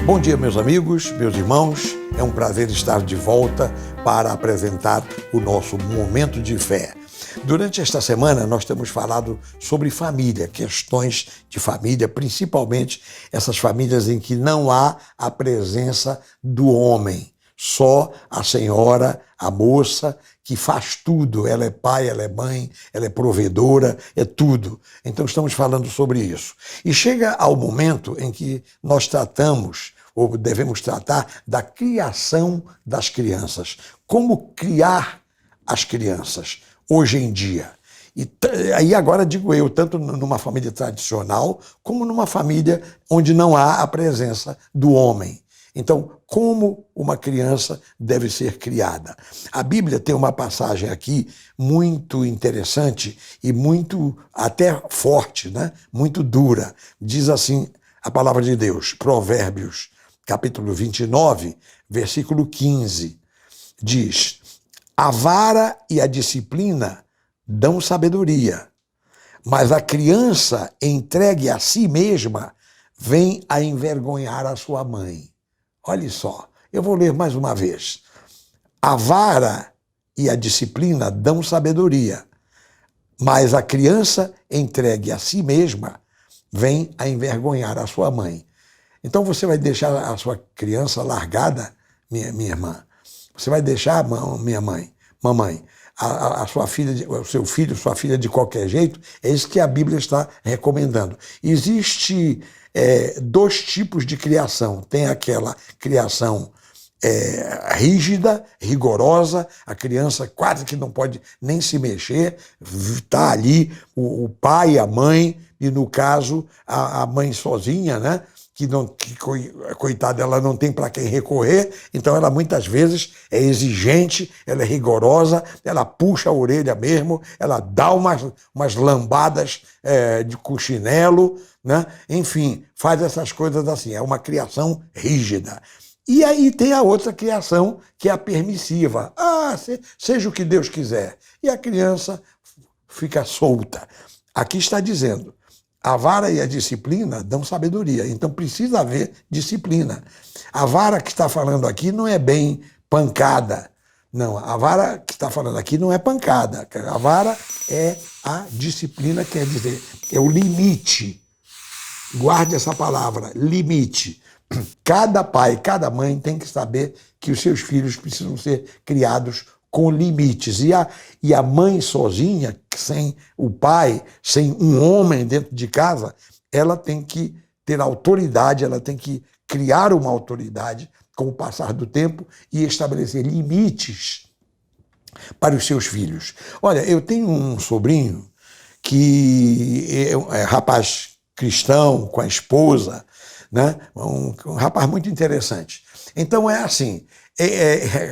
Bom dia, meus amigos, meus irmãos. É um prazer estar de volta para apresentar o nosso Momento de Fé. Durante esta semana, nós temos falado sobre família, questões de família, principalmente essas famílias em que não há a presença do homem. Só a senhora, a moça, que faz tudo. Ela é pai, ela é mãe, ela é provedora, é tudo. Então estamos falando sobre isso. E chega ao momento em que nós tratamos, ou devemos tratar, da criação das crianças. Como criar as crianças hoje em dia. E aí agora digo eu, tanto numa família tradicional, como numa família onde não há a presença do homem. Então, como uma criança deve ser criada? A Bíblia tem uma passagem aqui muito interessante e muito até forte, né? Muito dura. Diz assim a palavra de Deus, Provérbios, capítulo 29, versículo 15. Diz: a vara e a disciplina dão sabedoria, mas a criança entregue a si mesma vem a envergonhar a sua mãe. Olha só, eu vou ler mais uma vez. A vara e a disciplina dão sabedoria, mas a criança entregue a si mesma vem a envergonhar a sua mãe. Então você vai deixar a sua criança largada, minha irmã? Você vai deixar, mamãe, a sua filha, o seu filho, sua filha de qualquer jeito? É isso que a Bíblia está recomendando. Existe dois tipos de criação. Tem aquela criação rígida, rigorosa, a criança quase que não pode nem se mexer, está ali o pai, a mãe, e no caso a mãe sozinha, né? Coitada, ela não tem para quem recorrer, então ela muitas vezes é exigente, ela é rigorosa, ela puxa a orelha mesmo, ela dá umas lambadas com chinelo, né? Enfim, faz essas coisas assim, é uma criação rígida. E aí tem a outra criação, que é a permissiva. Seja o que Deus quiser. E a criança fica solta. Aqui está dizendo: a vara e a disciplina dão sabedoria, então precisa haver disciplina. A vara que está falando aqui não é bem pancada. Não, a vara que está falando aqui não é pancada. A vara é a disciplina, quer dizer, é o limite. Guarde essa palavra, limite. Cada pai, cada mãe tem que saber que os seus filhos precisam ser criados com limites. E a mãe sozinha, sem o pai, sem um homem dentro de casa, ela tem que ter autoridade, ela tem que criar uma autoridade com o passar do tempo e estabelecer limites para os seus filhos. Olha, eu tenho um sobrinho que é rapaz cristão, com a esposa, né? Um rapaz muito interessante. Então é assim,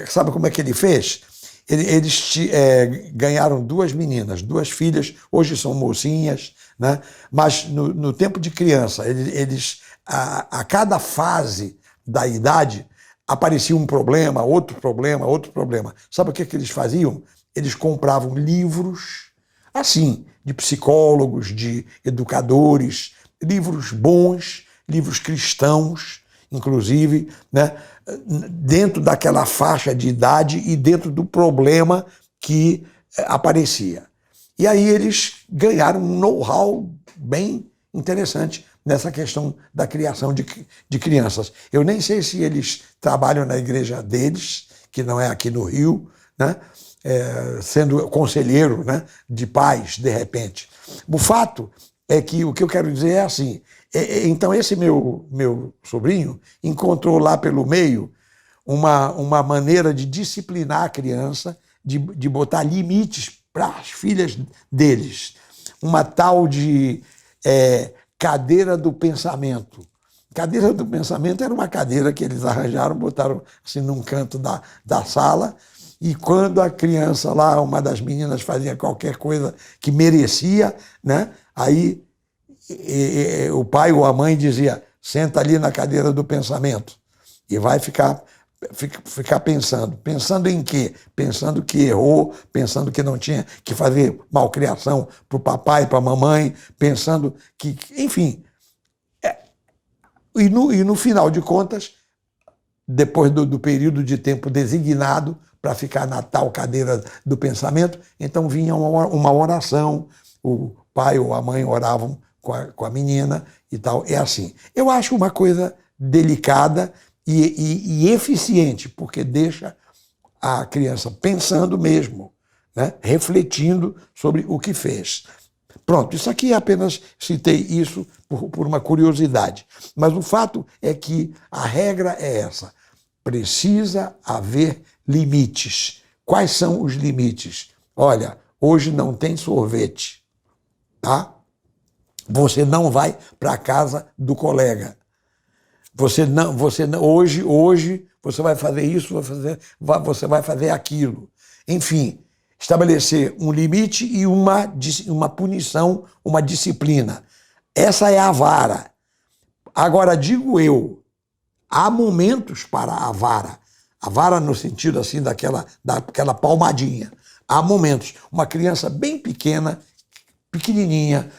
sabe como é que ele fez? Eles ganharam duas meninas, duas filhas, hoje são mocinhas, né? Mas no tempo de criança, a cada fase da idade aparecia um problema, outro problema, outro problema. Sabe o que eles faziam? Eles compravam livros, assim, de psicólogos, de educadores, livros bons, livros cristãos, inclusive, né, dentro daquela faixa de idade e dentro do problema que aparecia. E aí eles ganharam um know-how bem interessante nessa questão da criação de crianças. Eu nem sei se eles trabalham na igreja deles, que não é aqui no Rio, né, sendo conselheiro, né, de pais, de repente. O fato é que o que eu quero dizer é assim. Então esse meu sobrinho encontrou lá pelo meio uma maneira de disciplinar a criança, de botar limites para as filhas deles. Uma tal de cadeira do pensamento. Cadeira do pensamento era uma cadeira que eles arranjaram, botaram assim num canto da sala, e quando a criança lá, uma das meninas, fazia qualquer coisa que merecia, né, aí o pai ou a mãe dizia: senta ali na cadeira do pensamento e vai ficar pensando. Pensando em quê? Pensando que errou, pensando que não tinha que fazer malcriação para o papai, para a mamãe, pensando que, enfim, E no final de contas, depois do período de tempo designado para ficar na tal cadeira do pensamento, então vinha uma oração, o pai ou a mãe oravam com a menina e tal. É assim. Eu acho uma coisa delicada e eficiente, porque deixa a criança pensando mesmo, né? Refletindo sobre o que fez. Pronto, isso aqui apenas citei isso por uma curiosidade. Mas o fato é que a regra é essa. Precisa haver limites. Quais são os limites? Olha, hoje não tem sorvete, tá? Você não vai para a casa do colega. Hoje você vai fazer isso, você vai fazer aquilo. Enfim, estabelecer um limite e uma punição, uma disciplina. Essa é a vara. Agora, digo eu, há momentos para a vara no sentido assim daquela palmadinha. Há momentos. Uma criança bem pequena, pequenininha,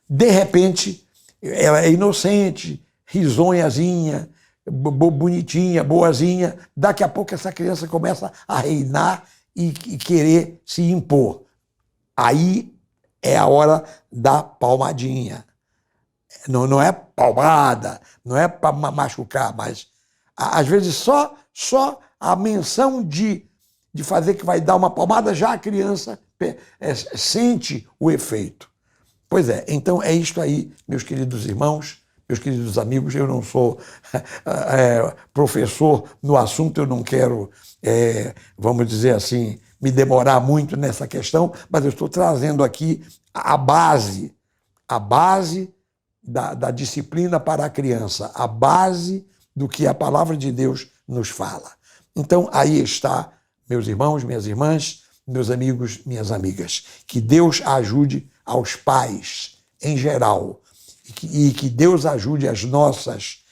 de repente, ela é inocente, risonhazinha, bonitinha, boazinha. Daqui a pouco essa criança começa a reinar e querer se impor. Aí é a hora da palmadinha. Não é palmada, não é para machucar, mas às vezes só a menção de fazer que vai dar uma palmada, já a criança sente o efeito. Pois é, então é isto aí, meus queridos irmãos, meus queridos amigos. Eu não sou professor no assunto, eu não quero, vamos dizer assim, me demorar muito nessa questão, mas eu estou trazendo aqui a base da disciplina para a criança, a base do que a palavra de Deus nos fala. Então, aí está, meus irmãos, minhas irmãs, meus amigos, minhas amigas. Que Deus ajude aos pais, em geral, e que Deus ajude as nossas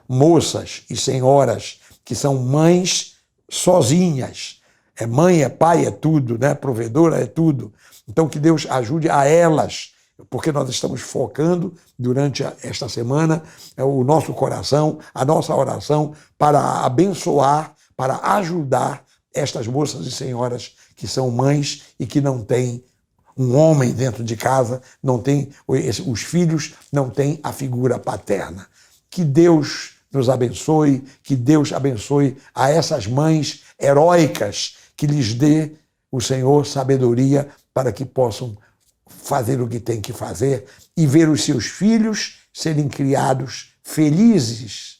moças e senhoras que são mães sozinhas. Mãe, é pai, é tudo, né? Provedora é tudo. Então, que Deus ajude a elas, porque nós estamos focando durante esta semana o nosso coração, a nossa oração para abençoar, para ajudar estas moças e senhoras que são mães e que não têm um homem dentro de casa, não tem, os filhos não têm a figura paterna. Que Deus nos abençoe, que Deus abençoe a essas mães heróicas, que lhes dê o Senhor sabedoria para que possam fazer o que tem que fazer e ver os seus filhos serem criados felizes,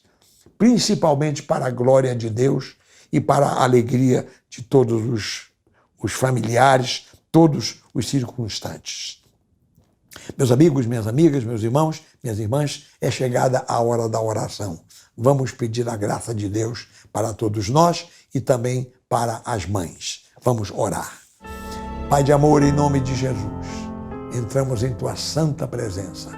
principalmente para a glória de Deus e para a alegria de todos os familiares, todos os circunstantes. Meus amigos, minhas amigas, meus irmãos, minhas irmãs, é chegada a hora da oração. Vamos pedir a graça de Deus para todos nós e também para as mães. Vamos orar. Pai de amor, em nome de Jesus, entramos em Tua santa presença.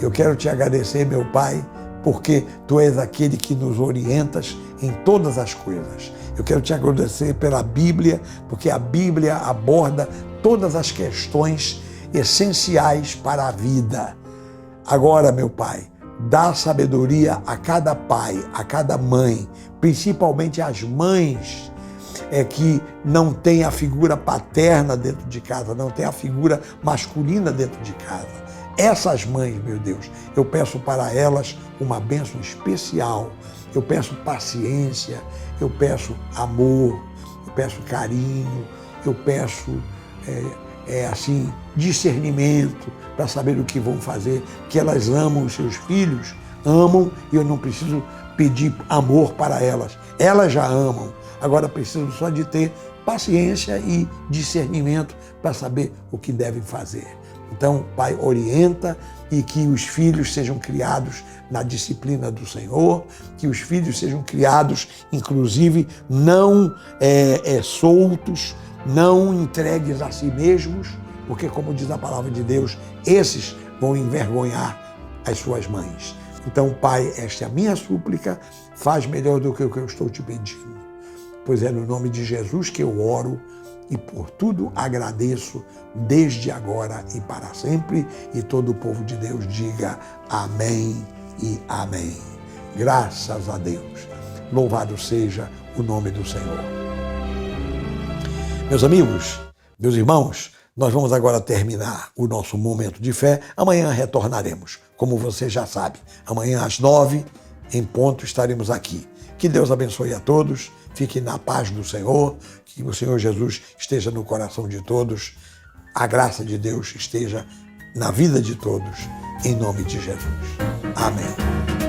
Eu quero Te agradecer, meu Pai, porque Tu és aquele que nos orientas em todas as coisas. Eu quero Te agradecer pela Bíblia, porque a Bíblia aborda todas as questões essenciais para a vida. Agora, meu Pai, dá sabedoria a cada pai, a cada mãe, principalmente às mães que não têm a figura paterna dentro de casa, não têm a figura masculina dentro de casa. Essas mães, meu Deus, eu peço para elas uma bênção especial. Eu peço paciência, eu peço amor, eu peço carinho, eu peço assim, discernimento para saber o que vão fazer, que elas amam os seus filhos, amam, e eu não preciso pedir amor para elas. Elas já amam, agora preciso só de ter paciência e discernimento para saber o que devem fazer. Então, Pai, orienta e que os filhos sejam criados na disciplina do Senhor, que os filhos sejam criados, inclusive, não soltos, não entregues a si mesmos, porque, como diz a palavra de Deus, esses vão envergonhar as suas mães. Então, Pai, esta é a minha súplica, faz melhor do que o que eu estou te pedindo, pois é no nome de Jesus que eu oro e por tudo agradeço, desde agora e para sempre, e todo o povo de Deus diga amém e amém. Graças a Deus. Louvado seja o nome do Senhor. Meus amigos, meus irmãos, nós vamos agora terminar o nosso momento de fé. Amanhã retornaremos, como você já sabe. Amanhã às 9h, em ponto, estaremos aqui. Que Deus abençoe a todos. Fiquem na paz do Senhor. Que o Senhor Jesus esteja no coração de todos. A graça de Deus esteja na vida de todos. Em nome de Jesus. Amém.